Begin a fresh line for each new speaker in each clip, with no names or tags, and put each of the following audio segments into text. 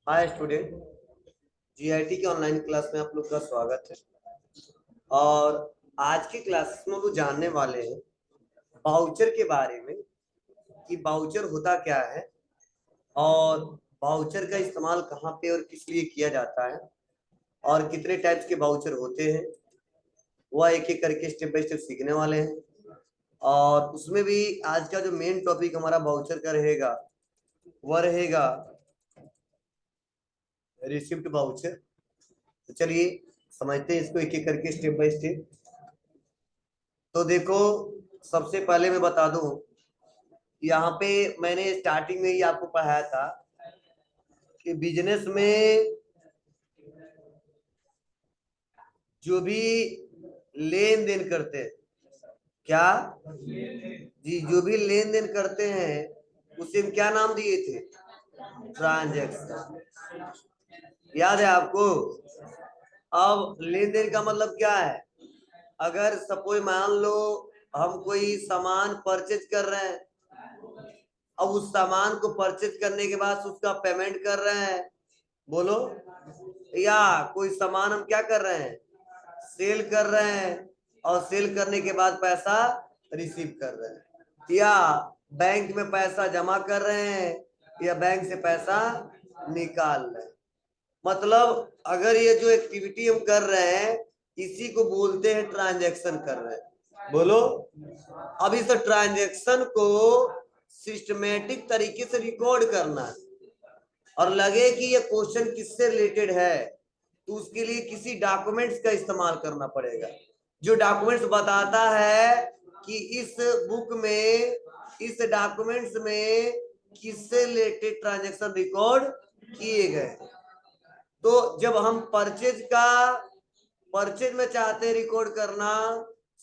Hi student, GIT के online class में आप लोग का स्वागत है। और आज की क्लास में वो जानने वाले हैं बाउचर के बारे में कि बाउचर होता क्या है और बाउचर का इस्तेमाल कहाँ पे और किस लिए किया जाता है और कितने टाइप्स के बाउचर होते हैं। वह एक एक करके स्टेप बाय स्टेप सीखने वाले हैं। और उसमें भी आज का जो मेन टॉपिक हमारा बाउचर का रहेगा वह रहेगा रिसिप्ट बाउचर। तो चलिए समझते हैं इसको एक एक करके स्टेप बाय स्टेप। तो देखो, सबसे पहले मैं बता दूं, यहाँ पे मैंने स्टार्टिंग में ही आपको पढ़ाया था कि बिजनेस में जो भी लेन देन करते हैं, क्या जी, जो भी लेन देन करते हैं उसे हम क्या नाम दिए थे? ट्रांजैक्शन। याद है आपको? अब लेन देन का मतलब क्या है? अगर सपोज मान लो हम कोई सामान परचेज कर रहे हैं, अब उस सामान को परचेज करने के बाद उसका पेमेंट कर रहे हैं, बोलो, या कोई सामान हम क्या कर रहे हैं? सेल कर रहे हैं और सेल करने के बाद पैसा रिसीव कर रहे हैं, या बैंक में पैसा जमा कर रहे हैं या बैंक से पैसा निकाल रहे हैं। मतलब अगर ये जो एक्टिविटी हम कर रहे हैं इसी को बोलते हैं ट्रांजैक्शन कर रहे हैं, बोलो। अब इस ट्रांजैक्शन को सिस्टमेटिक तरीके से रिकॉर्ड करना है और लगे कि ये क्वेश्चन किससे रिलेटेड है तो उसके लिए किसी डॉक्यूमेंट्स का इस्तेमाल करना पड़ेगा, जो डॉक्यूमेंट्स बताता है कि इस बुक में, इस डॉक्यूमेंट्स में किससे रिलेटेड ट्रांजैक्शन रिकॉर्ड किए गए। तो जब हम परचेज में चाहते हैं रिकॉर्ड करना,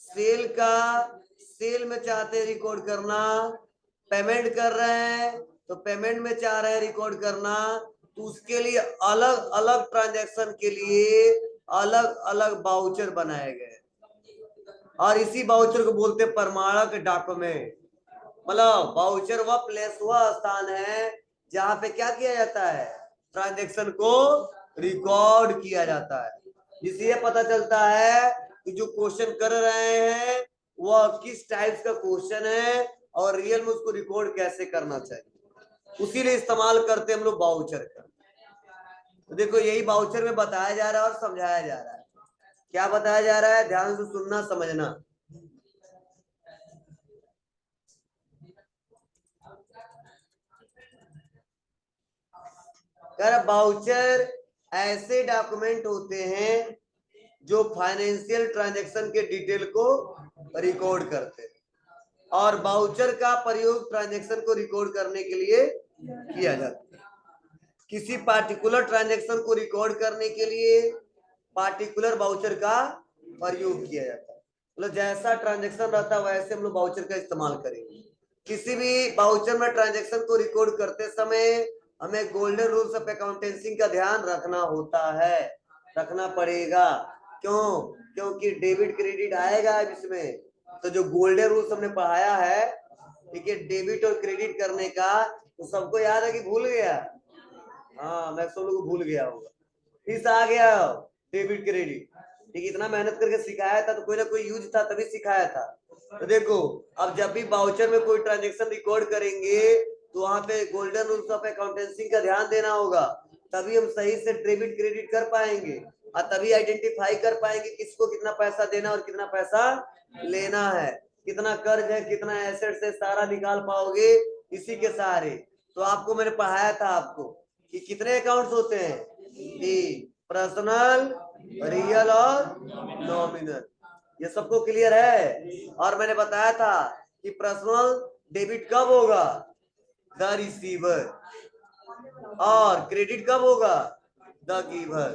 सेल में चाहते हैं रिकॉर्ड करना, पेमेंट कर रहे हैं तो पेमेंट में चाह रहे हैं रिकॉर्ड करना, तो उसके लिए अलग अलग ट्रांजैक्शन के लिए अलग अलग बाउचर बनाए गए और इसी बाउचर को बोलते हैं प्रमाणक डॉक्यूमेंट। मतलब बाउचर वह प्लेस, वह स्थान है जहां पे क्या किया जाता है? ट्रांजैक्शन को रिकॉर्ड किया जाता है, जिससे ये पता चलता है कि जो क्वेश्चन कर रहे हैं वह किस टाइप का क्वेश्चन है और रियल में उसको रिकॉर्ड कैसे करना चाहिए। उसी लिए इस्तेमाल करते हैं हम लोग बाउचर का। तो देखो, यही बाउचर में बताया जा रहा है और समझाया जा रहा है। क्या बताया जा रहा है? ध्यान से सुनना, समझना। कर बाउचर ऐसे डॉक्यूमेंट होते हैं जो फाइनेंशियल ट्रांजैक्शन के डिटेल को रिकॉर्ड करते हैं और बाउचर का प्रयोग ट्रांजैक्शन को रिकॉर्ड करने के लिए किया जाता है। किसी पार्टिकुलर ट्रांजैक्शन को रिकॉर्ड करने के लिए पार्टिकुलर बाउचर का प्रयोग किया जाता है। मतलब जैसा ट्रांजैक्शन रहता है वैसे हम लोग बाउचर का इस्तेमाल करेंगे। किसी भी बाउचर में ट्रांजैक्शन को रिकॉर्ड करते समय हमें गोल्डन रूल्स ऑफ अकाउंटेंसी का ध्यान रखना होता है, रखना पड़ेगा। क्यों? क्योंकि डेबिट क्रेडिट आएगा अब इसमें। तो जो गोल्डन रूल्स हमने पढ़ाया है, ठीक है, डेबिट और क्रेडिट करने का, तो सबको याद है कि भूल गया? हाँ, मैं सब लोग भूल गया होगा। फिर आ गया डेबिट क्रेडिट। ठीक, इतना मेहनत करके सिखाया था तो कोई ना कोई यूज था तभी सिखाया था। तो देखो, अब जब भी बाउचर में कोई ट्रांजेक्शन रिकॉर्ड करेंगे तो वहां पे गोल्डन रूल्स ऑफ अकाउंटेंसी का ध्यान देना होगा, तभी हम सही से डेबिट क्रेडिट कर पाएंगे और तभी आइडेंटिफाई कर पाएंगे किसको कितना पैसा देना और कितना पैसा लेना है, कितना कर्ज है, कितना एसेट है, सारा निकाल पाओगे इसी के सहारे। तो आपको मैंने पढ़ाया था आपको कि कितने अकाउंट्स होते हैं? पर्सनल, रियल और नॉमिनल। ये सबको क्लियर है? और मैंने बताया था कि पर्सनल डेबिट कब होगा? The receiver. और क्रेडिट कब होगा? The giver.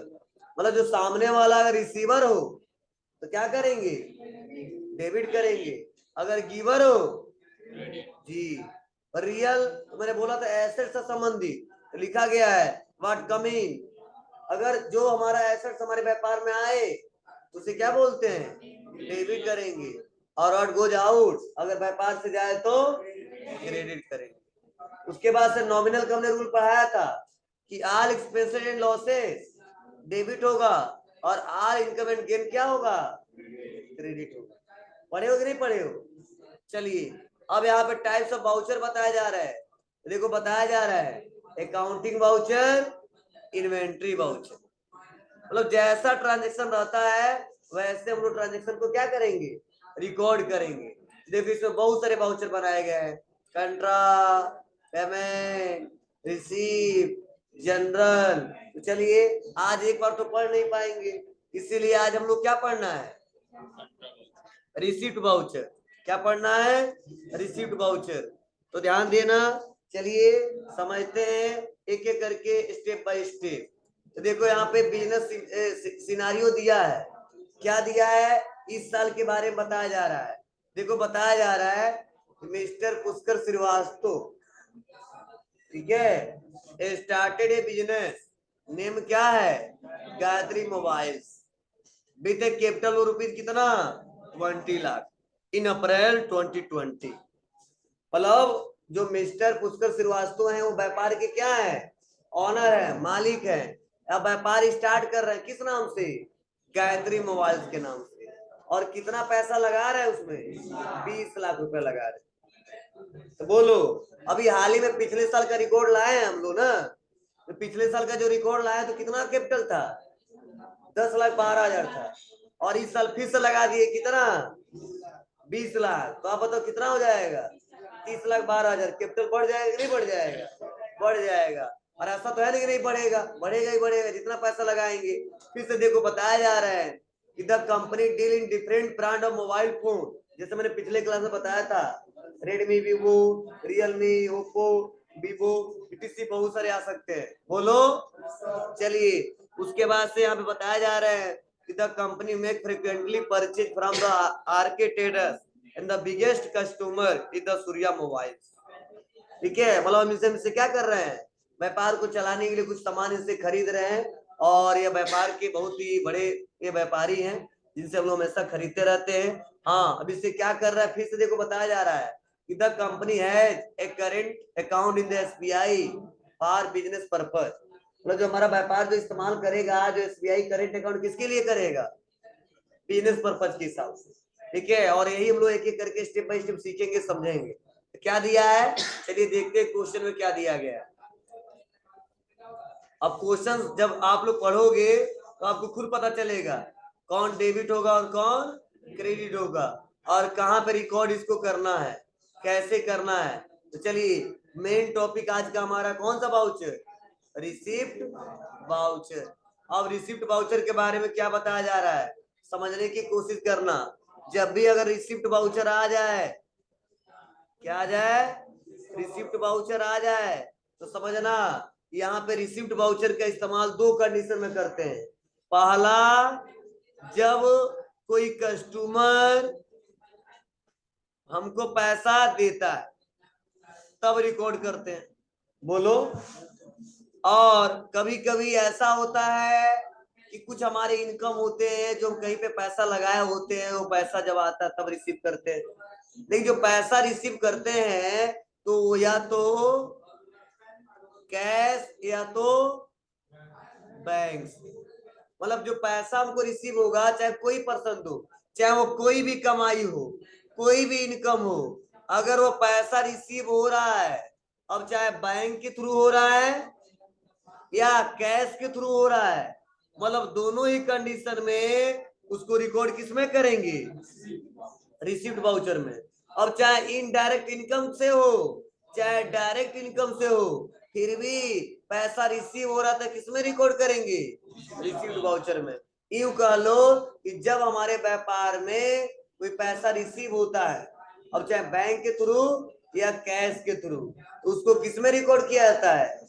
मतलब जो सामने वाला अगर रिसीवर हो तो क्या करेंगे? डेबिट करेंगे। अगर गिवर हो जी, रियल तो मैंने बोला था एसेट से संबंधित लिखा गया है व्हाट कमिंग। अगर जो हमारा एसेट्स हमारे व्यापार में आए तो उसे क्या बोलते हैं? डेबिट करेंगे। और व्हाट गोज आउट, अगर व्यापार से जाए तो क्रेडिट करेंगे। उसके बाद से नॉमिनल का हमने रूल पढ़ाया था कि all expenses and losses debit होगा और ऑल इनकम एंड गेन क्या होगा, क्रेडिट होगा। पढ़े हो कि नहीं पढ़े हो? चलिए अब यहाँ पे टाइप्स ऑफ वाउचर बताया जा रहा है। देखो बताया जा रहा है अकाउंटिंग वाउचर, इन्वेंट्री वाउचर, मतलब जैसा ट्रांजेक्शन रहता है वैसे हम लोग ट्रांजेक्शन को क्या करेंगे, रिकॉर्ड करेंगे। देखो इसमें बहुत सारे वाउचर बनाए गए हैं, कंट्रा, पेमेंट, रिसीव, जनरल। तो चलिए आज एक बार तो पढ़ नहीं पाएंगे, इसीलिए आज हम लोग क्या पढ़ना है, रिसीप्ट वाउचर। क्या पढ़ना है, रिसीप्ट वाउचर। तो ध्यान देना, चलिए समझते हैं एक एक करके स्टेप बाय स्टेप। तो देखो यहाँ पे बिजनेस सिनारियो दिया है, क्या दिया है, इस साल के बारे में बताया जा रहा है। देखो बताया जा रहा है मिस्टर पुष्कर श्रीवास्तव, ठीक है, स्टार्टेड ए बिजनेस, नेम क्या है, Gayatri mobiles, with A capital rupees कितना, 20 लाख इन अप्रैल 2020। मतलब जो मिस्टर पुष्कर श्रीवास्तव हैं वो व्यापार के क्या है, ऑनर है, मालिक है। अब व्यापार स्टार्ट कर रहे हैं किस नाम से, गायत्री मोबाइल्स के नाम से। और कितना पैसा लगा रहे हैं उसमें, 20 लाख रुपए लगा रहे हैं। तो बोलो अभी हाल ही में पिछले साल का रिकॉर्ड लाए हैं हम लोग ना, तो पिछले साल का जो रिकॉर्ड लाया तो कितना कैपिटल था, 10,12,000 था, और इस साल फिर से लगा दिए कितना, 20 लाख। तो आप बताओ कितना हो जाएगा, 30,12,000। कैपिटल बढ़ जाएगा कि नहीं बढ़ जाएगा, बढ़ जाएगा। और ऐसा तो है नहीं कि नहीं बढ़ेगा, बढ़ेगा ही बढ़ेगा जितना पैसा लगाएंगे। फिर से देखो बताया जा रहा है कि the company deal in different brand of mobile phone, जैसे मैंने पिछले क्लास में बताया था, Redmi, Vivo, Realme, Oppo, Vivo, etc बहुत सारे आ सकते हैं। बोलो चलिए उसके बाद से यहाँ पे बताया जा रहा है कि the company make frequently purchase from the RK traders and the biggest customer is the Surya mobiles. ठीक है, मतलब हम इनसे क्या कर रहे हैं, व्यापार को चलाने के लिए कुछ सामान इनसे खरीद रहे हैं, और ये व्यापार के बहुत ही बड़े ये व्यापारी हैं जिनसे हम लोग हमेशा खरीदते रहते हैं। हाँ अब इससे क्या कर रहा है, फिर से देखो बताया जा रहा है कि the company has a current account in the SBI for business purpose. मतलब जो हमारा व्यापार जो इस्तेमाल करेगा, जो एसबीआई करेंट अकाउंट किसके लिए करेगा, बिजनेस पर्पज के हिसाब से। ठीक है, और यही हम लोग एक एक करके स्टेप बाय स्टेप सीखेंगे, समझेंगे। तो क्या दिया है, चलिए देखते हैं क्वेश्चन में क्या दिया गया है। अब क्वेश्चन जब आप लोग पढ़ोगे तो आपको खुद पता चलेगा कौन डेबिट होगा और कौन क्रेडिट होगा, और कहाँ पे रिकॉर्ड इसको करना है, कैसे करना है। तो चलिए मेन टॉपिक आज का हमारा कौन सा वाउचर, रिसिप्ट वाउचर। अब रिसिप्ट वाउचर के बारे में क्या बताया जा रहा है, समझने की कोशिश करना। जब भी अगर रिसिप्ट वाउचर आ जाए, क्या आ जाए, रिसिप्ट वाउचर आ जाए, तो समझना यहाँ पे रिसिप्ट वाउचर का इस्तेमाल दो कंडीशन में करते हैं। पहला, जब कोई कस्टमर हमको पैसा देता है तब रिकॉर्ड करते हैं। बोलो, और कभी कभी ऐसा होता है कि कुछ हमारे इनकम होते हैं जो हम कहीं पे पैसा लगाए होते हैं, वो पैसा जब आता है तब रिसीव करते हैं। लेकिन जो पैसा रिसीव करते हैं तो या तो कैश या तो बैंक से। मतलब जो पैसा हमको रिसीव होगा, चाहे कोई पर्सन हो, चाहे वो कोई भी कमाई हो, कोई भी इनकम हो, अगर वो पैसा रिसीव हो रहा है, अब चाहे बैंक के थ्रू हो रहा है या कैश के थ्रू हो रहा है, मतलब दोनों ही कंडीशन में उसको रिकॉर्ड किसमें करेंगे, रिसीव्ड वाउचर में। अब चाहे इनडायरेक्ट इनकम से हो चाहे डायरेक्ट इनकम से हो, फिर भी पैसा रिसीव हो रहा था किसमें रिकॉर्ड करेंगे, रिसीव्ड वाउचर में। यूं कह लो कि जब हमारे व्यापार में कोई पैसा रिसीव होता है, अब चाहे बैंक के थ्रू या कैश के थ्रू, तो उसको किसमें रिकॉर्ड किया जाता है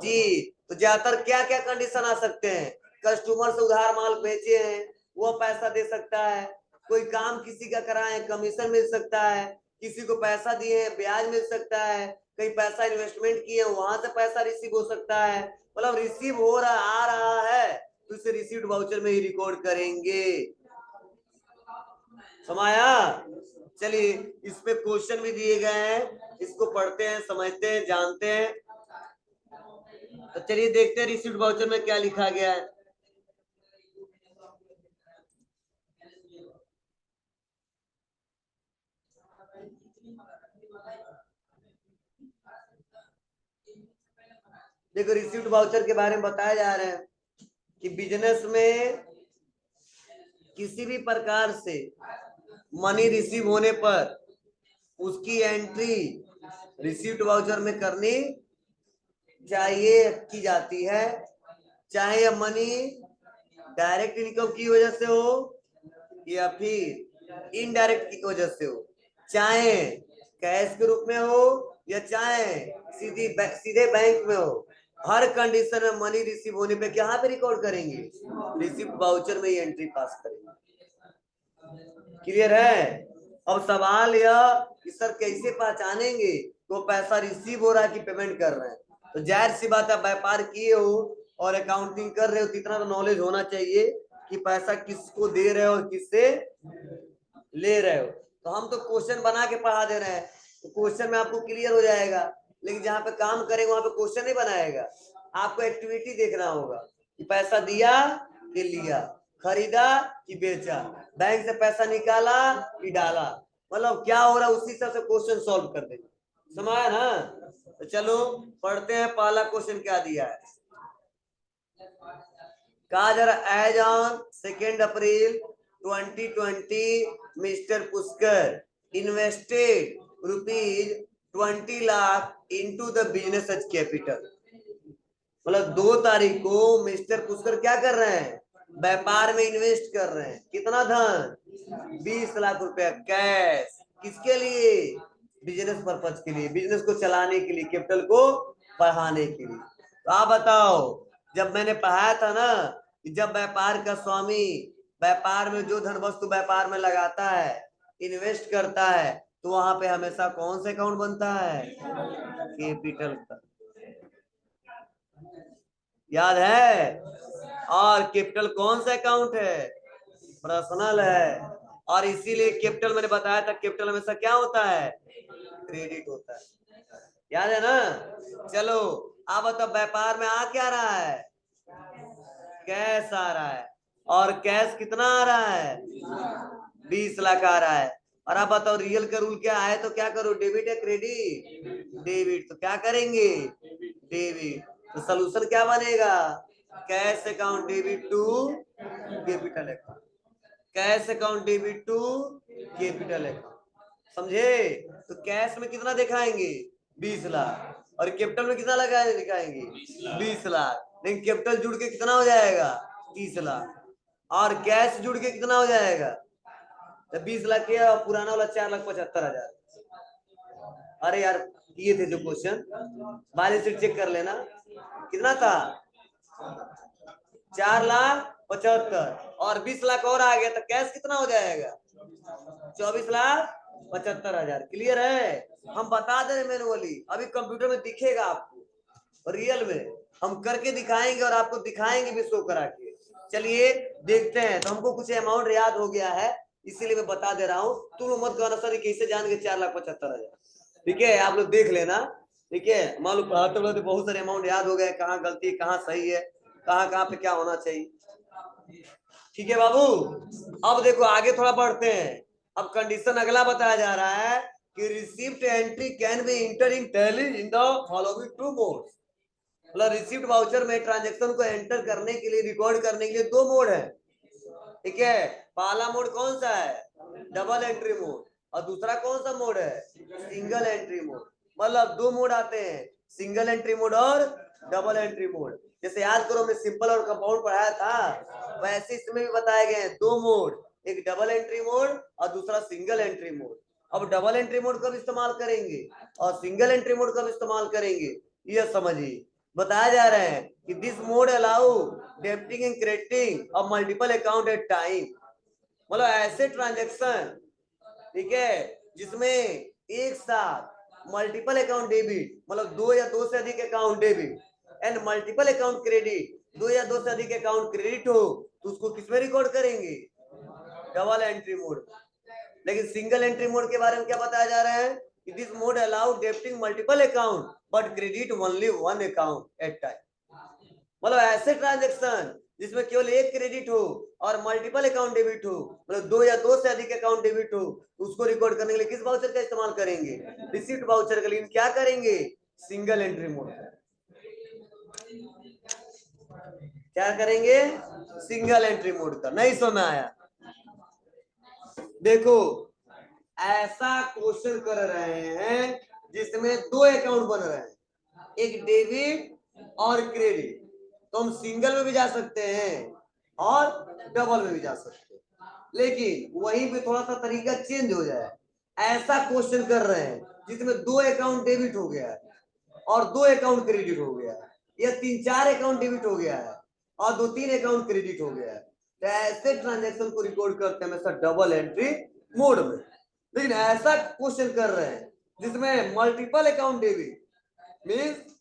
जी। तो ज्यादातर क्या क्या कंडीशन आ सकते हैं, कस्टमर से उधार माल बेचे हैं वो पैसा दे सकता है, कोई काम किसी का कराए कमीशन मिल सकता है, किसी को पैसा दिए हैं ब्याज मिल सकता है, कहीं पैसा इन्वेस्टमेंट किए वहां से पैसा रिसीव हो सकता है। मतलब रिसीव हो रहा आ रहा है तो इसे रिसीव्ड वाउचर में ही रिकॉर्ड करेंगे। समाया, चलिए इसमें क्वेश्चन भी दिए गए हैं, इसको पढ़ते हैं, समझते हैं, जानते हैं। तो चलिए देखते हैं रिसीव्ड वाउचर में क्या लिखा गया है। देखो रिसीव्ड वाउचर के बारे में बताया जा रहा है कि बिजनेस में किसी भी प्रकार से मनी रिसीव होने पर उसकी एंट्री रिसीव्ड वाउचर में करनी चाहिए, की जाती है, चाहे यह मनी डायरेक्ट इनकम की वजह से हो या फिर इनडायरेक्ट की वजह से हो, चाहे कैश के रूप में हो या चाहे सीधे बैंक में हो। हर कंडीशन में मनी रिसीव होने पे कहाँ पे रिकॉर्ड करेंगे? रिसीव्ड वाउचर में ही एंट्री पास करेंगे। क्लियर है? अब सवाल यह कि सर कैसे पहचानेंगे तो पैसा रिसीव हो रहा है कि पेमेंट कर रहे हैं? तो जाहिर सी बात है, व्यापार किए हो और अकाउंटिंग कर रहे हो तो इतना तो नॉलेज होना चाहिए कि पैसा किसको दे रहे हो और किससे ले रहे हो। तो हम तो क्वेश्चन बना के पढ़ा दे रहे हैं, तो क्वेश्चन में आपको क्लियर हो जाएगा, लेकिन जहाँ पे काम करेंगे वहां पे क्वेश्चन नहीं बनाएगा, आपको एक्टिविटी देखना होगा कि पैसा दिया कि लिया, खरीदा कि बेचा, बैंक से पैसा निकाला कि डाला, मतलब क्या हो रहा है उसी हिसाब से क्वेश्चन सॉल्व कर देंगे। समझ आया ना? तो चलो पढ़ते हैं, पहला क्वेश्चन क्या दिया है। कहा जा रहा as on 2 April 2020 mister Pushkar invested ₹20 lakh into the business as capital. मतलब 2 तारीख को मिस्टर पुष्कर क्या कर रहे हैं? व्यापार में इन्वेस्ट कर रहे हैं। कितना धन? 20 लाख रुपया कैश। किसके लिए? बिजनेस पर्पज के लिए, बिजनेस को चलाने के लिए, कैपिटल को बढ़ाने के लिए। तो आप बताओ, जब मैंने पढ़ाया था ना कि जब व्यापार का स्वामी व्यापार में जो धन वस्तु व्यापार में लगाता है, इन्वेस्ट करता है, तो वहां पे हमेशा कौन सा अकाउंट बनता है? कैपिटल का। याद है? और कैपिटल कौन सा अकाउंट है? पर्सनल है। और इसीलिए कैपिटल मैंने बताया था, कैपिटल हमेशा क्या होता है? क्रेडिट होता है। याद है ना? चलो अब तो व्यापार में आ क्या रहा है? कैश आ रहा है। और कैश कितना आ रहा है? 20 लाख आ रहा है। और आप बताओ रियल का रूल क्या है? तो क्या करो, डेबिट या क्रेडिट? डेबिट। तो क्या करेंगे? डेबिट। तो सोल्यूशन क्या बनेगा? Cash account debit to capital account. Cash account debit to capital account. समझे? तो कैश में कितना दिखाएंगे? 20 लाख। और कैपिटल में कितना लगाए दिखाएंगे? 20 लाख। लेकिन कैपिटल जुड़ के कितना हो जाएगा? 30 लाख। और कैश जुड़ के कितना हो जाएगा? तो 20 लाख किया और पुराना वाला 4,75,000। अरे यार ये थे जो क्वेश्चन, बैलेंस शीट चेक कर लेना। कितना था? 4,75,000 और 20 लाख और आ गया तो कैश कितना हो जाएगा? 24,75,000। क्लियर है? हम बता दे रहे मैनुअली, अभी कंप्यूटर में दिखेगा आपको, रियल में हम करके दिखाएंगे और आपको दिखाएंगे भी शो करा के। चलिए देखते हैं। तो हमको कुछ अमाउंट याद हो गया है, इसीलिए मैं बता दे रहा हूँ। तुम मत कहना सर कैसे जान के 4,75,000। ठीक है, आप लोग देख लेना। ठीक है, मालूम पढ़ाते पढ़ाते बहुत सारे अमाउंट याद हो गए, कहाँ गलती कहाँ सही है, कहाँ कहाँ पे क्या होना चाहिए। ठीक है बाबू, अब देखो आगे थोड़ा बढ़ते हैं। अब कंडीशन अगला बताया जा रहा है कि received entry can be inter in tally in the following 2 modes. मतलब रिसीव्ड वाउचर में ट्रांजैक्शन को एंटर करने के लिए, रिकॉर्ड करने के लिए 2 मोड है। ठीक है, पहला मोड कौन सा है? Double entry mode. और दूसरा कौन सा मोड है? Single entry mode. मतलब 2 मोड आते हैं, सिंगल एंट्री मोड और डबल एंट्री मोड। जैसे याद करो, मैं सिंपल और कंपाउंड पढ़ाया था, वैसे इसमें भी बताए गए हैं 2 मोड, एक डबल एंट्री मोड और दूसरा सिंगल एंट्री मोड। अब डबल एंट्री मोड कब इस्तेमाल करेंगे और सिंगल एंट्री मोड कब इस्तेमाल करेंगे, यह समझिए। बताया जा रहा है कि this mode allow debiting and crediting of multiple account at time. मतलब ऐसे ट्रांजैक्शन, ठीक है, जिसमें एक साथ मल्टीपल अकाउंट डेबिट, मतलब 2 या 2 से अधिक account debit and multiple account credit, 2 या 2 से अधिक अकाउंट क्रेडिट हो, तो उसको किसमें रिकॉर्ड करेंगे? Double entry mode. लेकिन सिंगल एंट्री मोड के बारे में क्या बताया जा रहा है कि this mode allow debiting multiple account but credit only 1 account at time. मतलब ऐसे ट्रांजेक्शन जिसमें केवल एक क्रेडिट हो और मल्टीपल अकाउंट डेबिट हो, मतलब दो या दो से अधिक अकाउंट डेबिट हो, उसको रिकॉर्ड करने के लिए किस वाउचर का इस्तेमाल करेंगे? रिसीप्ट वाउचर का। लेकिन क्या करेंगे? Single entry mode. क्या करेंगे? सिंगल एंट्री मोड का। नहीं समझ में आया? देखो, ऐसा क्वेश्चन कर रहे हैं जिसमें दो अकाउंट बन रहे हैं, एक डेबिट और क्रेडिट, तो हम सिंगल में भी जा सकते हैं और डबल में भी जा सकते हैं, लेकिन वहीं पे थोड़ा सा तरीका चेंज हो जाए। ऐसा क्वेश्चन कर रहे हैं जिसमें दो अकाउंट डेबिट हो गया है और दो अकाउंट क्रेडिट हो गया है, या तीन चार अकाउंट डेबिट हो गया है और दो तीन अकाउंट क्रेडिट हो गया है, तो ऐसे ट्रांजेक्शन को रिकॉर्ड करते हैं हमेशा डबल एंट्री मोड में। लेकिन ऐसा क्वेश्चन कर रहे हैं जिसमें मल्टीपल अकाउंट डेबिट मीन्स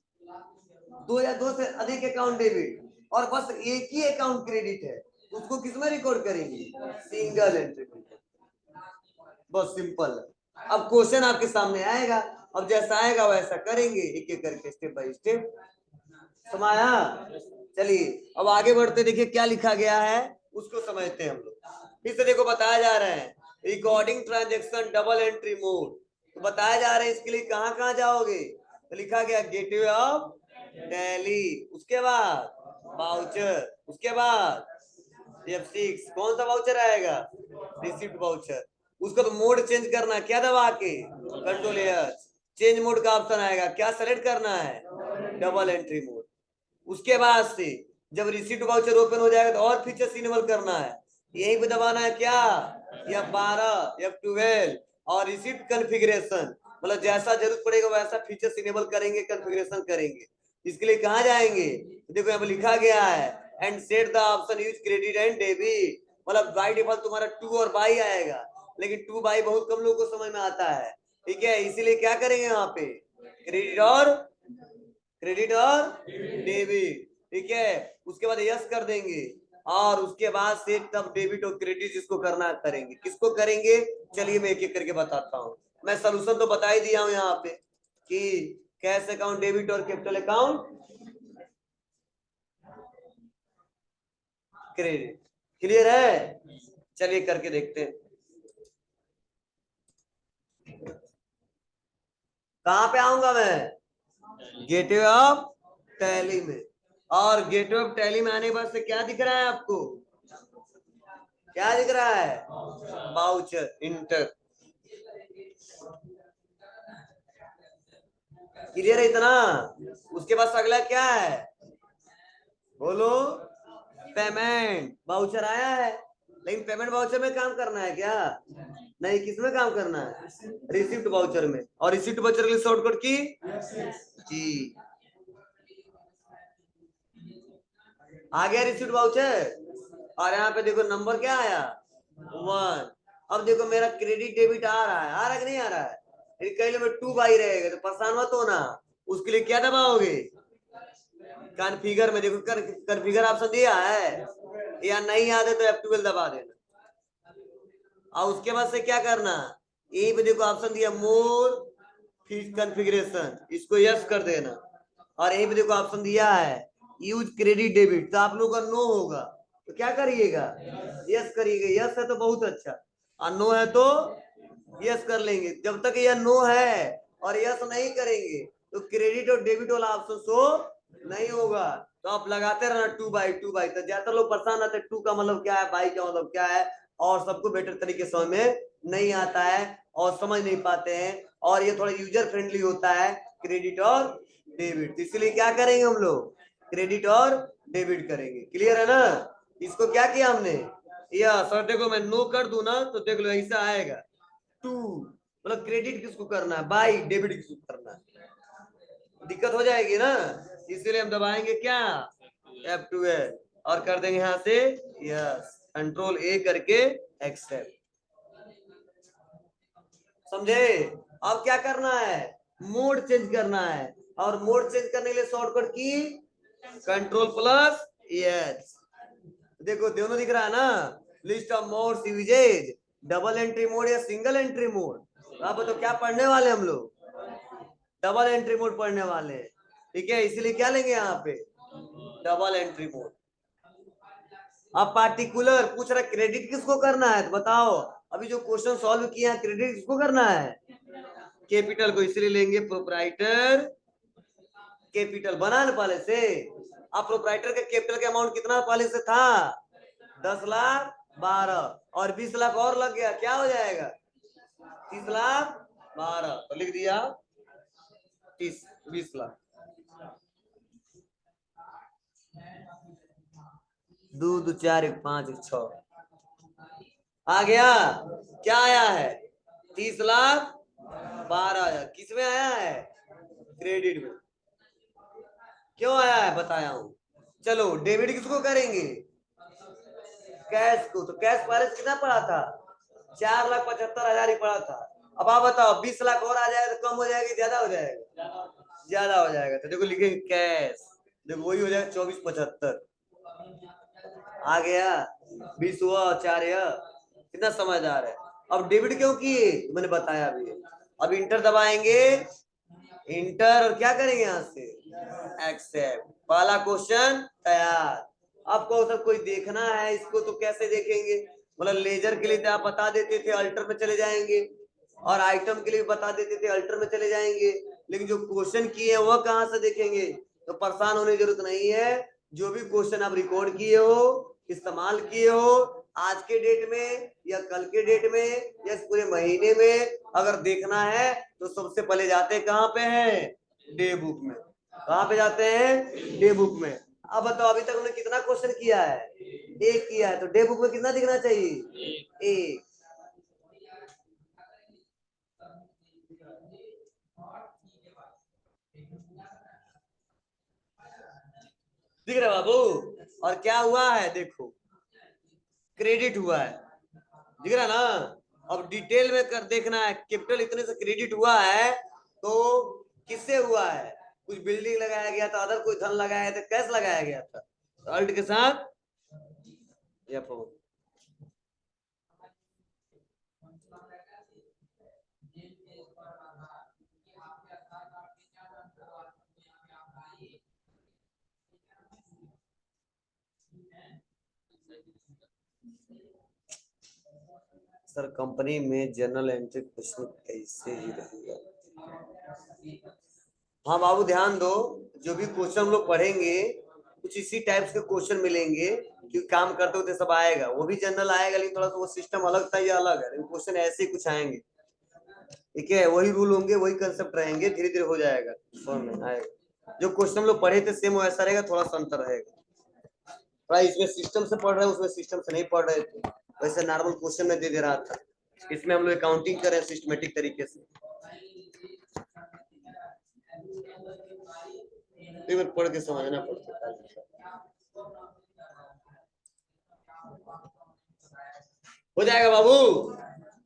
दो या दो से अधिक अकाउंट डेबिट और बस एक ही अकाउंट क्रेडिट है, उसको किसमें रिकॉर्ड करेंगे? सिंगल एंट्री में। बस सिंपल। अब क्वेश्चन आपके सामने आएगा, अब जैसा आएगा वैसा करेंगे, एक एक करके स्टेप बाय स्टेप। समाया? चलिए अब आगे बढ़ते, देखिए क्या लिखा गया है उसको समझते हैं हम लोग। फिर से देखो बताया जा रहा है recording transaction double entry mode, तो बताया जा रहा है इसके लिए कहां कहां जाओगे, तो लिखा गया गेटवे ऑफ टैली, उसके बाद वाउचर, उसके बाद F6 कौन सा वाउचर आएगा? Receipt voucher. उसको तो मोड चेंज करना है, क्या दबा के? Control H. चेंज मोड का ऑप्शन आएगा, क्या सेलेक्ट करना है? Double entry mode. उसके बाद से जब रिसीप्ट वाउचर ओपन हो जाएगा तो और फीचर्स इनेबल करना है, यहीं पे दबाना है क्या? F12 F12 और रिसीप्ट कॉन्फ़िगरेशन, मतलब जैसा जरूरत पड़ेगा वैसा फीचर्स इनेबल करेंगे, कॉन्फ़िगरेशन करेंगे। इसके लिए कहां जाएंगे? देखो यहाँ पे लिखा गया है and set the option use credit and debit, मतलब बाय डिफॉल्ट तुम्हारा टू और बाई आएगा, लेकिन टू बाई बहुत कम लोगों को समझ में आता है, ठीक है, इसीलिए क्या करेंगे यहाँ पे? क्रेडिट और डेबिट, ठीक है। उसके बाद यस कर देंगे और उसके बाद से तब डेबिट और क्रेडिट जिसको करना है करेंगे। किसको करेंगे? चलिए मैं एक एक करके बताता हूँ। मैं सोल्यूशन तो बता ही दिया हूँ यहाँ पे कि कैश अकाउंट डेबिट और कैपिटल अकाउंट क्रेडिट। क्लियर है? चलिए करके देखते हैं। कहां पे आऊंगा मैं? गेटवे ऑफ टैली में। और गेटवे ऑफ टैली में आने के बाद से क्या दिख रहा है आपको? क्या दिख रहा है? Voucher inter. क्लियर है इतना? उसके बाद अगला क्या है? बोलो। पेमेंट वाउचर आया है, लेकिन पेमेंट वाउचर में काम करना है क्या? नहीं, किसमें काम करना है? रिसिप्ट वाउचर में। और रिसिप्ट वाउचर के लिए शॉर्टकट की जी आ गया रिसिप्ट वाउचर। और यहाँ पे देखो नंबर क्या आया? 1। अब देखो मेरा क्रेडिट डेबिट आ रहा है कि नहीं आ रहा है? कहीं में 2 बाई रहेगा तो परेशान मत होना, उसके लिए क्या दबाओगे? कॉन्फ़िगर में देखो कॉन्फ़िगर ऑप्शन दिया है, या नहीं याद है तो F12 दबा देना। और उसके बाद से क्या करना? यहीं पे देखो ऑप्शन दिया मोर कॉन्फ़िगरेशन, इसको यस कर देना। और यहीं पे देखो ऑप्शन दिया है यूज क्रेडिट डेबिट, तो आप लोगों का नो होगा, तो क्या करिएगा? यस करिएगा। यस है तो बहुत अच्छा, और नो है तो यस कर लेंगे। जब तक यह नो है और यस नहीं करेंगे तो क्रेडिट और डेबिट वाला ऑप्शन शो नहीं होगा। तो आप लगाते रहना 2 बाई 2 बाई, तो ज्यादातर लोग परेशान रहते हैं 2 का मतलब क्या है, बाई का मतलब क्या है, और सबको बेटर तरीके समझ में नहीं आता है और समझ नहीं पाते हैं, और ये थोड़ा यूजर फ्रेंडली होता है क्रेडिट और डेबिट, इसलिए क्या करेंगे हम लोग? क्रेडिट और डेबिट करेंगे। क्लियर है ना? इसको क्या किया हमने? या सर देखो मैं नो कर दूं ना तो देख लो ऐसा आएगा 2, मतलब क्रेडिट किसको करना है, बाई डेबिट किसको करना है, दिक्कत हो जाएगी ना, इसीलिए हम दबाएंगे क्या? F12 और कर देंगे यहां से यस, कंट्रोल ए करके एक्सेप्ट। समझे? अब क्या करना है? मोड चेंज करना है, और मोड चेंज करने के लिए शॉर्टकट की कंट्रोल प्लस एच। देखो दोनों दिख रहा है ना, list of modes uses, double entry mode या सिंगल एंट्री मोड। अब तो क्या पढ़ने वाले हम लोग? डबल एंट्री मोड पढ़ने वाले हैं, ठीक है, इसीलिए क्या लेंगे यहाँ पे? Double entry mode. अब पार्टिकुलर पूछ रहा क्रेडिट किसको करना है, तो बताओ। अभी जो क्वेश्चन सॉल्व किया है क्रेडिट किसको करना है, कैपिटल को, इसलिए लेंगे प्रोप्राइटर कैपिटल। बना ना पहले से। अब प्रोप्राइटर के कैपिटल का अमाउंट कितना पहले से था, 10,12,000 और 20 लाख और लग गया, क्या हो जाएगा 30,12,000। तो लिख दिया 20 लाख। 2 2 4 1 5 1 6 आ गया। क्या आया है 30,12,000। किस में आया है, क्रेडिट में। क्यों आया है बताया हूं। चलो डेबिट किसको करेंगे, कैश को। तो कैश बैलेंस कितना पड़ा था, 4,75,000 ही पड़ा था। अब आप बताओ 20 लाख और आ जाएगा तो कम हो जाएगा, ज्यादा हो जाएगा, ज्यादा हो जाएगा। तो देखो लिखेंगे कैश, देखो वही हो जाएगा 24,75 आ गया। 20 हुआ और 4 यह, कितना समझदार है। अब डेबिट क्यों किए, मैंने बताया अभी। अब इंटर दबाएंगे, इंटर, और क्या करेंगे यहां से एक्सेप्ट। पहला क्वेश्चन तैयार। आपको सब कोई देखना है इसको तो कैसे देखेंगे, मतलब लेजर के लिए तो आप बता देते थे अल्टर में चले जाएंगे, और आइटम के लिए बता देते थे अल्टर में चले जाएंगे, लेकिन जो क्वेश्चन किए वह कहां से देखेंगे। तो परेशान होने की जरूरत नहीं है। जो भी क्वेश्चन आप रिकॉर्ड किए हो, इस्तेमाल किए हो, आज के डेट में या कल के डेट में या इस पूरे महीने में अगर देखना है तो सबसे पहले जाते कहां पे हैं, डे बुक में। कहां पे जाते हैं, डे बुक में। अब बताओ अभी तक हमने कितना क्वेश्चन किया है, एक किया है, तो डे बुक में कितना दिखना चाहिए, एक। दिख रहा बाबू। और क्या हुआ है देखो, क्रेडिट हुआ है, दिख रहा ना। अब डिटेल में कर देखना है, कैपिटल इतने से क्रेडिट हुआ है तो किससे हुआ है, कुछ बिल्डिंग लगाया गया था, अदर कोई धन लगाया था, कैसे लगाया गया था, तो अल्ट के साथ F1। सर कंपनी में जर्नल एंट्री क्वेश्चन कैसे ही रहेगा। हाँ बाबू ध्यान दो, जो भी क्वेश्चन हम लोग पढ़ेंगे कुछ इसी टाइप्स के क्वेश्चन मिलेंगे, क्योंकि काम करते होते सब आएगा, वो भी जनरल आएगा, लेकिन थोड़ा सा वो सिस्टम अलग था, ये अलग है, लेकिन क्वेश्चन ऐसे ही कुछ आएंगे। ठीक है, वही रूल होंगे, वही कंसेप्ट रहेंगे, धीरे धीरे हो जाएगा, समझ में आएगा। जो क्वेश्चन हम लोग पढ़े थे सेम वैसा रहेगा, थोड़ा सा अंतर रहेगा। थोड़ा इसमें सिस्टम से पढ़ रहे हैं, उसमें सिस्टम से नहीं पढ़ रहे थे, वैसे नॉर्मल क्वेश्चन में दे दे रहा था। इसमें हम लोग अकाउंटिंग करें सिस्टमेटिक तरीके से। एक बार पढ़ के समझना पड़ता है। हो जाएगा बाबू।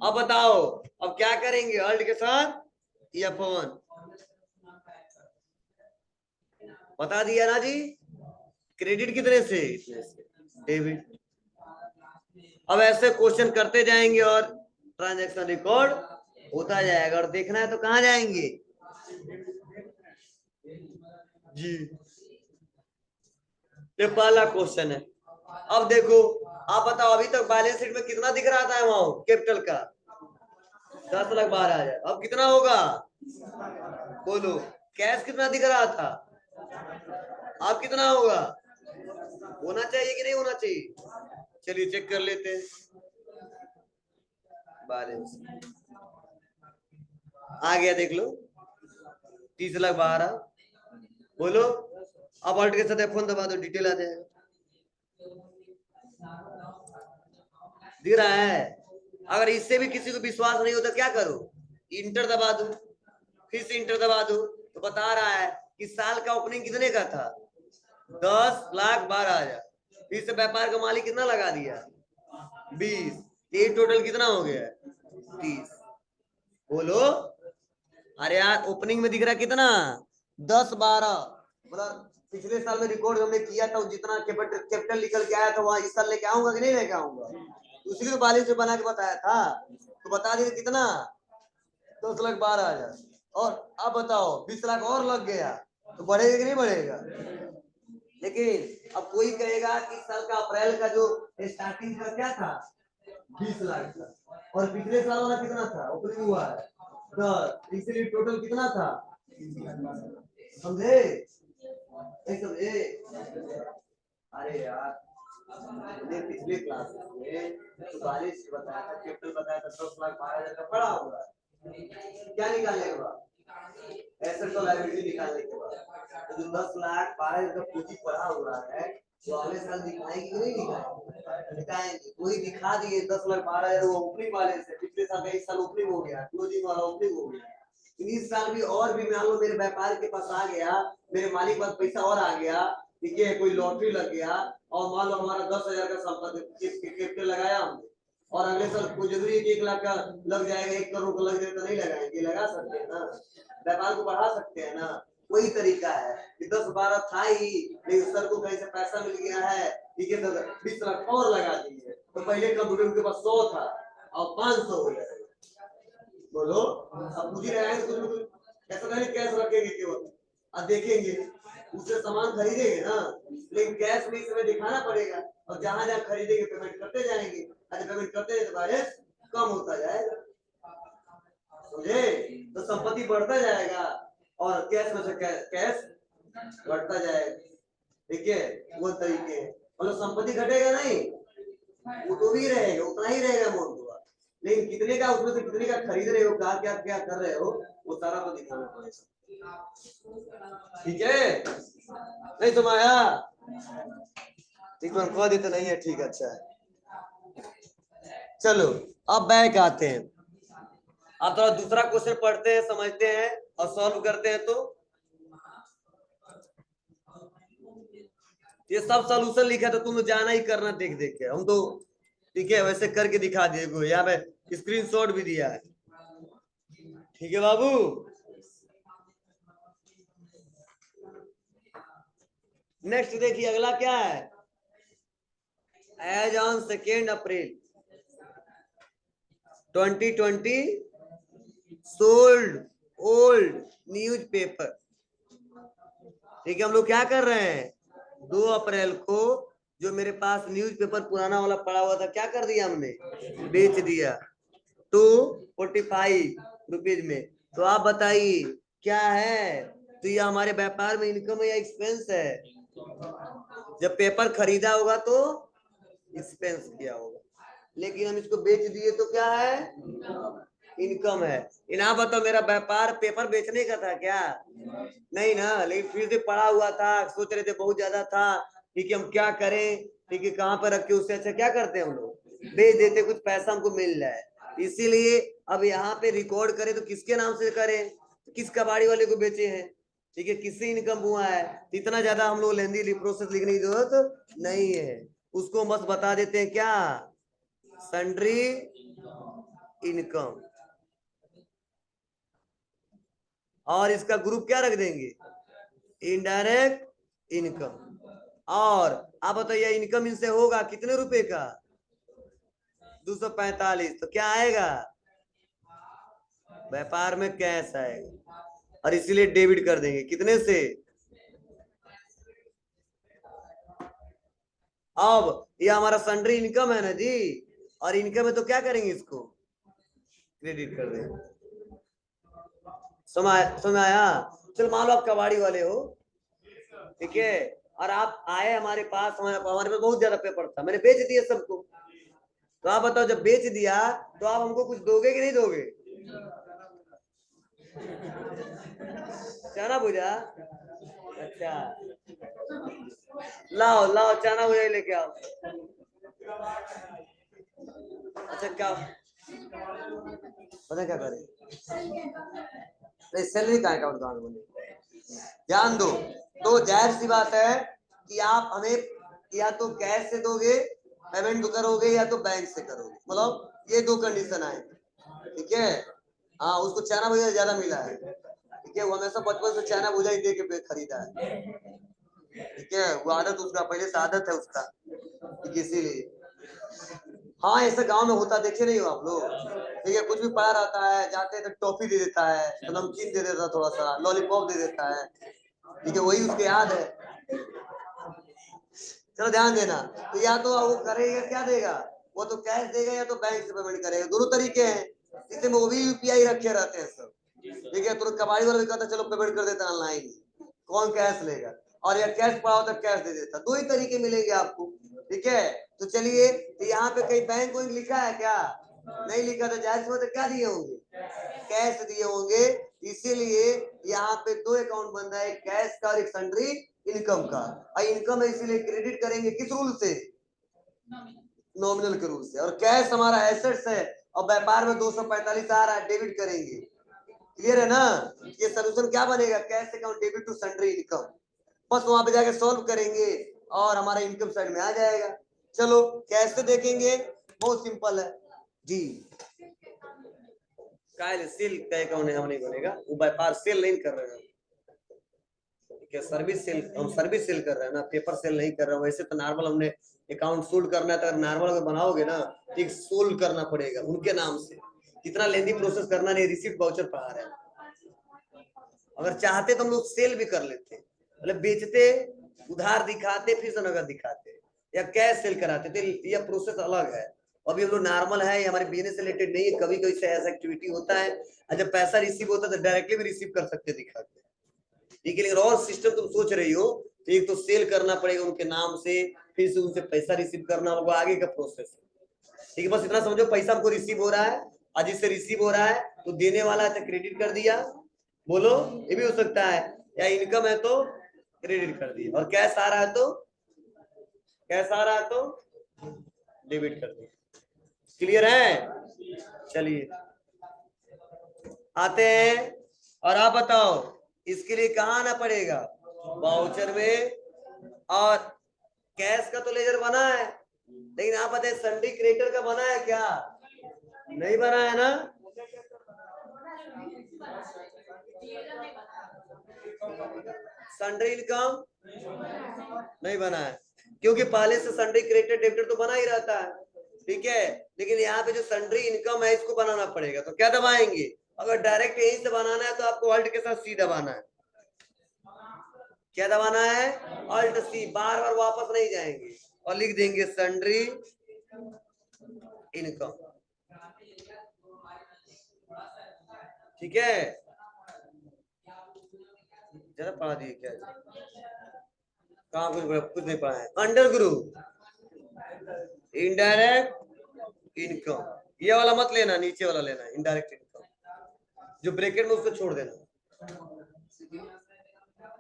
अब बताओ अब क्या करेंगे, अल्ट के साथ F1 बता दिया ना जी। क्रेडिट कितने से, डेबिट। अब ऐसे क्वेश्चन करते जाएंगे और ट्रांजैक्शन रिकॉर्ड होता जाएगा। और देखना है तो कहां जाएंगे जी, ये पहला क्वेश्चन है। अब देखो आप बताओ अभी तक बैलेंस शीट में कितना दिख रहा था अमाउंट कैपिटल का, 10,12,000। अब कितना होगा बोलो, कैश कितना दिख रहा था, अब कितना होगा, होना चाहिए कि नहीं होना चाहिए। चलिए चेक कर लेते हैं। बैलेंस आ गया देख लो, 30,12,000। बोलो अब अल्ट के साथ F1 दबा दो, डिटेल आ जाएगा, दिख रहा है। अगर इससे भी किसी को विश्वास नहीं होता क्या करो, इंटर दबा दो, फिर से इंटर दबा दो, तो बता रहा है कि साल का ओपनिंग कितने का था, 10,12,000। फिर से व्यापार का मालिक कितना लगा दिया, 20। ये टोटल कितना हो गया, 30। बोलो, अरे यार ओपनिंग में दिख रहा कितना, 10,12। मतलब पिछले साल में रिकॉर्ड हमने किया था, जितना कैपिटल निकल के आया था वहां इस साल लेके आऊंगा कि नहीं लेके आऊंगा, उसी को बैलेंस बना के बताया था। तो बता दिए कितना, 10,12,000। और अब बताओ 20 लाख और लग गया तो बढ़ेगा कि नहीं बढ़ेगा, लेकिन लेकिन अब कोई कहेगा कि इस साल का अप्रैल का जो स्टार्टिंग का क्या था 20 लाख था, और पिछले साल वाला कितना था ओपनिंग हुआ है 10, इसलिए टोटल कितना था, समझे नहीं समझे? अरे यार मैंने पिछले क्लास में 44 बताया था, कैपिटल बताया था 10,12,000 का पड़ा होगा, क्या निकालने के बाद एसेट और लायबिलिटी निकालने के बाद तो जो 10,12,000 का पूंजी पड़ा हुआ है वो अगले साल दिखाएंगे कि नहीं दिखाएंगे? दिखाएंगे। वही दिखा दिए 10,12,000 वो ओपनिंग वाले से, पिछले साल का इस साल ओपनिंग हो गया, क्लोजिंग वाला ओपनिंग हो गया, इस साल भी और भी मान लो मेरे व्यापार के पास आ गया, मेरे मालिक के पास पैसा और आ गया, ठीक है, कोई लॉटरी लग गया और मान लो हमारा 10,000 का संपत्ति कैपिटल लगाया हमने, और अगले साल कोई जरूरी है कि 1 लाख का लग जाएगा, 1 करोड़ का लग जाए तो नहीं लगाएंगे, लगा सकते हैं ना, व्यापार को बढ़ा सकते हैं ना। वही तरीका है कि 10-12 था ही, लेकिन सर को कहीं से पैसा मिल गया है, ठीक है, तो 20 लाख और लगा दिए, तो पहले कंप्यूटर के पास 100 था और 500 हो जाएगा। बोलो अब पूंजी लगाएंगे कुछ ऐसा नहीं कैश रखेंगे केवल, अब देखेंगे उससे सामान खरीदेंगे ना, लेकिन कैश में इस समय दिखाना पड़ेगा, और जहां जहां खरीदेंगे पेमेंट करते जाएंगे, अरे पेमेंट करते तो बैलेंस कम होता जाएगा, समझे? तो संपत्ति बढ़ता जाएगा और कैश में से कैश बढ़ता जाएगा, ठीक है, वो तरीके है। मतलब संपत्ति घटेगा नहीं, वो तो भी रहेगा, उतना ही रहेगा अमाउंट, लेकिन कितने का उसमें से कितने का खरीद रहे हो, क्या क्या क्या कर रहे हो, वो सारा तो दिखाना पड़ेगा, ठीक है? नहीं तो माया ठीक है, कह देते नहीं है, ठीक है, अच्छा है। चलो अब बैक आते हैं, अब थोड़ा दूसरा क्वेश्चन पढ़ते हैं, समझते हैं और सॉल्व करते हैं। तो ये सब सॉल्यूशन लिखा तो तुम जाना ही करना देख देख के, हम तो ठीक है वैसे करके दिखा दिए, यहाँ पे स्क्रीनशॉट भी दिया है, ठीक है बाबू? नेक्स्ट देखिए अगला क्या है, as on 2 April 2020 sold old newspaper, ठीक है, हम लोग क्या कर रहे हैं 2 अप्रैल को जो मेरे पास न्यूज़पेपर पुराना वाला पड़ा हुआ था क्या कर दिया हमने, बेच दिया 245 रुपीज में। तो आप बताइए क्या है, तो ये हमारे व्यापार में इनकम है या एक्सपेंस है? जब पेपर खरीदा होगा तो एक्सपेंस किया होगा, लेकिन हम इसको बेच दिए तो क्या है, इनकम है। इना बताओ मेरा व्यापार पेपर बेचने का था क्या? नहीं ना, लेकिन फिर से पड़ा हुआ था, सोच रहे थे बहुत ज्यादा था, ठीक है हम क्या करें, ठीक है कहाँ पर रखे, उससे अच्छा क्या करते हैं हम लोग बेच देते, कुछ पैसा हमको मिल रहा है, इसीलिए अब यहाँ पे रिकॉर्ड करें तो किसके नाम से करें, किस कबाड़ी वाले को बेचे हैं, ठीक है, किससे इनकम हुआ है, इतना ज्यादा हम लोग लेंदी प्रोसेस लिखने की जरूरत नहीं है, उसको बस बता देते हैं क्या, सन्ड्री इनकम, और इसका ग्रुप क्या रख देंगे, इनडायरेक्ट इनकम। और आप बताइए इनकम इनसे होगा कितने रुपए का, 245, तो क्या आएगा, व्यापार में कैश आएगा, और इसीलिए डेबिट कर देंगे कितने से, अब ये हमारा सन्ड्री इनकम है ना जी, और इनकम है तो क्या करेंगे, इसको क्रेडिट कर देंगे, समझ आया? चलो मान लो आप कबाड़ी वाले हो, ठीक है, और आप आए हमारे पास, हमारे पास बहुत ज्यादा पेपर था, मैंने बेच दिया सबको, तो आप बताओ जब बेच दिया तो आप हमको कुछ दोगे कि नहीं दोगे, चना भुजा, अच्छा लाओ लाओ चना भुजा लेके आओ, अच्छा क्या पता क्या करें, सैलरी का अकाउंट कहाँ बोले, ध्यान दो, तो जाहिर सी बात है कि आप हमें या तो कैश से दोगे पेमेंट करोगे या तो बैंक से करोगे, मतलब ये 2 कंडीशन आए, ठीक है? हाँ उसको चना भुजा ज्यादा मिला है, ठीक है, वो हमेशा बचपन से चना भुजा ही दे के खरीदा है, ठीक है, वो आदत उसका पहले से आदत है उसका, इसीलिए। हाँ ऐसा गांव में होता देखे नहीं हो आप लोग, ठीक है, कुछ भी पड़ा रहता है, जाते हैं तो टॉफी दे देता है, तो नमकीन दे देता है, थोड़ा सा लॉलीपॉप दे देता है, ठीक है, वही उसके याद है, चलो ध्यान देना। तो या तो वो करेगा, क्या देगा, वो तो कैश देगा या तो बैंक से पेमेंट करेगा, दोनों तरीके हैं। इसमें वो भी यूपीआई रखे रहते हैं सब, ठीक है। तो कबाड़ी वाला भी कहता चलो पेमेंट कर देता ऑनलाइन, कौन कैश लेगा, और या कैश पड़ा होता कैश दे देता, दो ही तरीके मिलेंगे आपको, ठीक है। तो चलिए, तो यहाँ पे कहीं बैंक कोई लिखा है क्या, नहीं लिखा, तो जाहिर सी बात है क्या दिए होंगे, कैश दिए होंगे। इसीलिए यहाँ पे दो अकाउंट बन रहा है, कैश का और एक सन्ड्री इनकम का। और इनकम है इसीलिए क्रेडिट करेंगे किस रूल से, नॉमिनल के रूल से। और कैश हमारा एसेट्स है और व्यापार में 245 आ रहा है, डेबिट करेंगे। क्लियर है ना, ये सोल्यूशन क्या बनेगा, cash account debit to sundry income. बस वहां पे जाके सॉल्व करेंगे और हमारा इनकम साइड में आ जाएगा। चलो कैसे देखेंगे, बहुत सिंपल है जी। सेल का अकाउंट हम नहीं बनेगा, वो व्यापार सेल नहीं कर रहे हैं, क्या सर्विस सेल, हम सर्विस सेल कर रहे हैं ना, पेपर सेल नहीं कर रहे हैं। वैसे तो नॉर्मल हमने अकाउंट सोल्ड करना है, तो नॉर्मल अगर बनाओगे ना ठीक सोल्ड करना पड़ेगा उनके नाम से, कितना लेंदी प्रोसेस करना नहीं, रिसिप्ट वाउचर पढ़ा रहे हैं। अगर चाहते तो हम लोग सेल भी कर लेते, मतलब बेचते, उधार दिखाते, फिर से नगद दिखाते, या कैश सेल कराते थे, यह प्रोसेस अलग है। अभी हम लोग नॉर्मल है, हमारे बिजनेस से रिलेटेड नहीं है, कभी कभी ऐसा एक्टिविटी होता है, और जब पैसा रिसीव होता है तो डायरेक्टली भी रिसीव कर सकते दिखा के, ठीक है। लेकिन और सिस्टम तुम सोच रही हो, तो एक तो सेल करना पड़ेगा उनके नाम से, फिर से उनसे पैसा रिसीव करना होगा, आगे का प्रोसेस है, ठीक है। बस इतना समझो, पैसा हमको रिसीव हो रहा है, और जिससे रिसीव हो रहा है तो देने वाला है तो क्रेडिट कर दिया, बोलो, ये भी हो सकता है, या इनकम है तो क्रेडिट कर दिया, और कैश आ रहा है तो, कैश आ रहा है तो डेबिट कर दिया। क्लियर है, चलिए आते हैं। और आप बताओ इसके लिए कहाँ आना पड़ेगा, वाउचर में। और कैश का तो लेजर बना है, लेकिन आप बताए सन्ड्री क्रेडिटर का बना है क्या, नहीं बना है ना, सन्ड्री इनकम नहीं बना है, क्योंकि पहले से सन्ड्री क्रेडिटर डेबिटर तो बना ही रहता है, ठीक है। लेकिन यहाँ पे जो सन्ड्री इनकम है इसको बनाना पड़ेगा, तो क्या दबाएंगे, अगर डायरेक्ट यहीं से बनाना है तो आपको अल्ट के साथ सी दबाना है, क्या दबाना है, अल्ट सी, बार बार वापस नहीं जाएंगे, और लिख देंगे सन्ड्री इनकम, ठीक है। जरा पढ़ा दिए क्या, कहाँ कुछ नहीं पढ़ा है, अंडर ग्रुप इनडायरेक्ट इनकम, ये वाला मत लेना, नीचे वाला लेना, इनडायरेक्ट इनकम, जो ब्रैकेट में उसको छोड़ देना।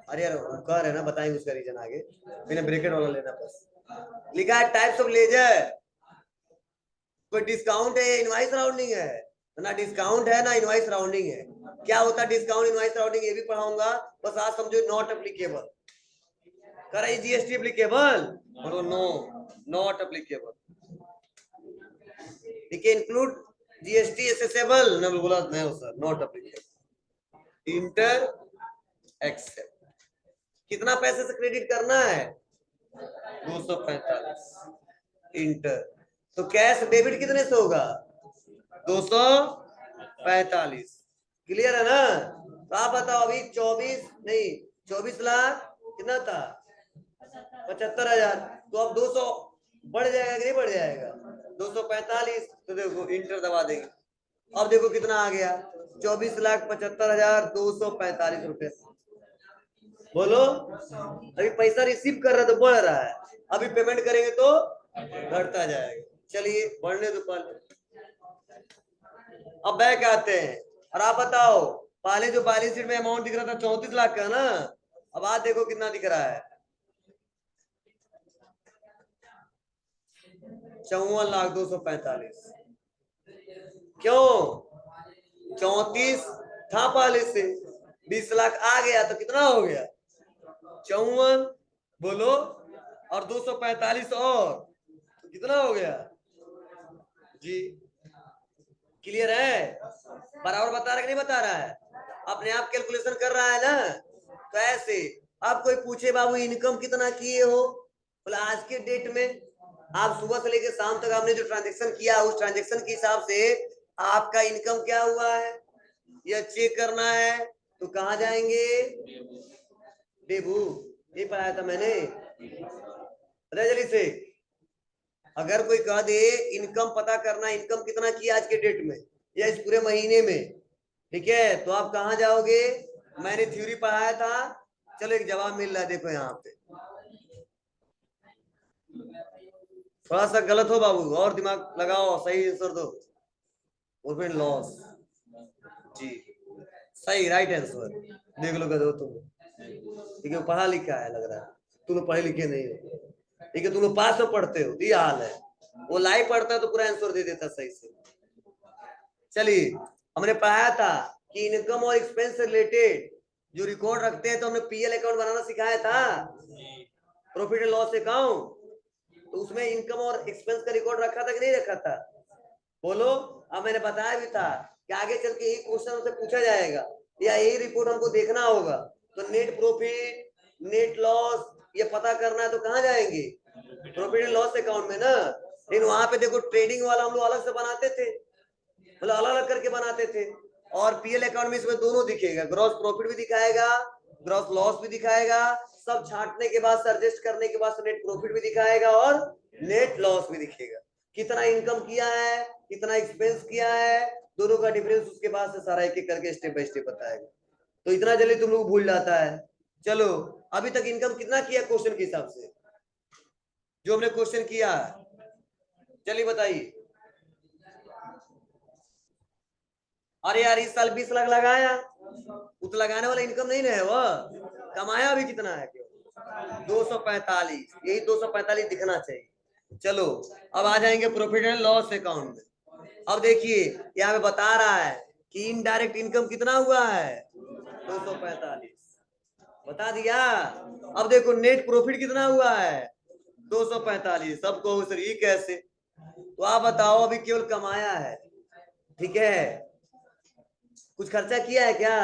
अरे यार कह रहे ना, बताएंगे उसका रीजन आगे, मैंने ब्रैकेट वाला लेना बस। लिखा है टाइप्स ऑफ लेजर, कोई डिस्काउंट है या इनवाइस राउंडिंग है, तो ना डिस्काउंट है ना इनवाइस राउंडिंग है। क्या होता है डिस्काउंट इनवाइस राउंडिंग, ये भी पढ़ाऊंगा, बस आज समझो नॉट एप्लीकेबल। करे जीएसटी एप्लीकेबल, बोलो नो, नॉट एप्लीकेबल, ठीक है। इंक्लूड जीएसटी एसेसेबल, ना बोला नहीं sir, not applicable. Inter except, कितना पैसे से क्रेडिट करना है, 245, इंटर। तो कैश डेबिट कितने से होगा, 245, क्लियर है ना। तो आप बताओ अभी 24 लाख कितना था, 75,000, तो अब 200 बढ़ जाएगा कि नहीं बढ़ जाएगा, 245, तो देखो इंटर दबा देंगे, अब देखो कितना आ गया, 24,75,245 रुपए। बोलो, अभी पैसा रिसीव कर रहा है तो बढ़ रहा है, अभी पेमेंट करेंगे तो घटता जाएगा। चलिए बढ़ने दो पहले, अब बैक आते हैं। और आप बताओ, पहले जो बैलेंस शीट में अमाउंट दिख रहा था 34 लाख का ना, अब आज देखो कितना दिख रहा है, 54,245। क्यों, 34 था पहले से, 20 लाख आ गया तो कितना हो गया, 54, बोलो, और 245 और, तो कितना हो गया जी, क्लियर है, बराबर बता रहा है कि नहीं बता रहा है, अपने आप कैलकुलेशन कर रहा है ना। तो ऐसे आप कोई पूछे बाबू इनकम कितना किए हो, बोले आज के डेट में आप सुबह से लेकर शाम तक आपने जो ट्रांजेक्शन किया उस ट्रांजेक्शन के हिसाब से आपका इनकम क्या हुआ है, यह चेक करना है। तो कहाँ जाएंगे, डेबू, ये पढ़ाया था मैंने, बताइए जल्दी से। अगर कोई कह दे इनकम पता करना, इनकम कितना किया आज के डेट में या इस पूरे महीने में, ठीक है, तो आप कहाँ जाओगे? मैंने थ्योरी पढ़ाया था, चलो एक जवाब मिल रहा है, देखो यहाँ पे। थोड़ा सा गलत हो बाबू, और दिमाग लगाओ, सही आंसर दो। प्रॉफिट लॉस, जी सही, राइट आंसर। देख लो गधो तुम, ठीक है, पढ़ा लिखा है लग रहा है, तुम पढ़े लिखे नहीं हो, ठीक है, तुम लोग पास में पढ़ते हो, ये हाल है। वो लाइव पढ़ता है तो पूरा आंसर दे देता सही से। चलिए, हमने पढ़ाया था कि इनकम और एक्सपेंस से रिलेटेड जो रिकॉर्ड रखते हैं, तो हमने पीएल अकाउंट बनाना सिखाया था, प्रॉफिट एंड लॉस अकाउंट। तो उसमें इनकम और एक्सपेंस का रिकॉर्ड रखा था कि नहीं रखा था? बोलो। अब मैंने बताया भी था कि आगे चल के यही क्वेश्चन हमसे पूछा जाएगा या यही रिपोर्ट हमको देखना होगा। तो नेट प्रॉफिट, नेट लॉस ये पता करना है तो कहाँ जाएंगे? प्रॉफिट एंड लॉस अकाउंट में ना। लेकिन वहां पे देखो ट्रेडिंग वाला हम लोग अलग से बनाते थे, मतलब अलग अलग करके बनाते थे। और पीएल अकाउंट में इसमें दोनों दिखेगा, ग्रॉस प्रॉफिट भी दिखाएगा, ग्रॉस लॉस भी दिखाएगा, सब छांटने के बाद, एडजस्ट करने के बाद नेट प्रॉफिट भी दिखाएगा और नेट लॉस भी दिखेगा। कितना इनकम किया है, कितना एक्सपेंस किया है, दोनों का डिफरेंस उसके बाद से सारा एक एक करके स्टेप बाय स्टेप बताएगा। तो इतना जल्दी तुम लोग भूल जाता है। चलो, अभी तक इनकम कितना किया क्वेश्चन के हिसाब से, जो हमने क्वेश्चन किया, चलिए बताइए। अरे यार इस साल 20 लाख लगाया, उत लगाने वाला इनकम नहीं ना है, वह कमाया अभी कितना है? 245, यही 245 दिखना चाहिए। चलो, अब आ जाएंगे प्रॉफिट एंड लॉस अकाउंट में। अब देखिए यहाँ पे बता रहा है कि इनडायरेक्ट इनकम कितना हुआ है, 245, बता दिया। अब देखो नेट प्रॉफिट कितना हुआ है, 245। सबको सर ये कैसे? तो आप बताओ, अभी केवल कमाया है, ठीक है, कुछ खर्चा किया है क्या?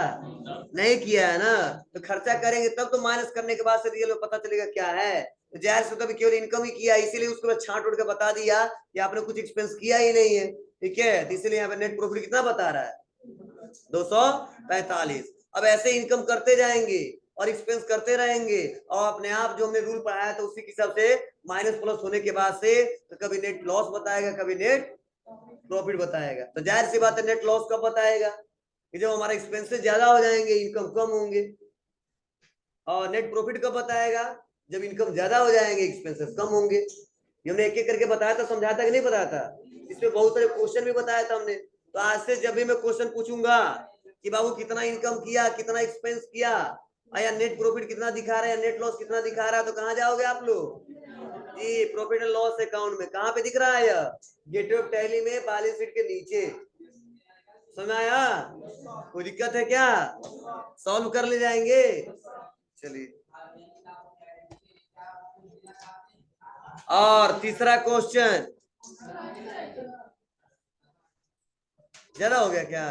नहीं किया है ना। तो खर्चा करेंगे तब तो माइनस करने के बाद से रियल में पता चलेगा क्या है। तो जाहिर से तभी केवल इनकम ही किया, इसीलिए उसको मैं छांट उड़ के बता दिया कि आपने कुछ एक्सपेंस किया ही नहीं है, ठीक है। तो इसलिए यहाँ पे नेट प्रॉफिट कितना बता रहा है, 245। अब ऐसे इनकम करते जाएंगे और एक्सपेंस करते रहेंगे, और अपने आप जो हमने रूल पढ़ाया था उसी के हिसाब से माइनस प्लस होने के बाद से तो कभी नेट लॉस बताएगा, कभी नेट प्रॉफिट बताएगा। तो जाहिर सी बात है नेट लॉस कब बताएगा, कि जब हमारे एक्सपेंसेस ज्यादा हो जाएंगे, इनकम कम होंगे। और नेट प्रॉफिट कब बताएगा, जब इनकम ज्यादा हो जाएंगे, एक्सपेंसेस कम होंगे। ये हमने एक एक करके बताया था, समझाया था कि नहीं बताया था? इसमें बहुत सारे क्वेश्चन भी बताया था हमने। तो आज से जब भी मैं क्वेश्चन पूछूंगा कि बाबू कितना इनकम किया, कितना एक्सपेंस किया, या नेट प्रॉफिट कितना दिखा रहा है, नेट लॉस कितना दिखा रहा है, तो कहाँ जाओगे आप लोग? जी प्रॉफिट एंड लॉस अकाउंट में। कहाँ पे दिख रहा है? गेटवे ऑफ टैली में बैलेंस शीट के नीचे। समझ आया? कोई दिक्कत है क्या? सॉल्व कर ले जाएंगे। चलिए, और तीसरा क्वेश्चन ज्यादा हो गया क्या?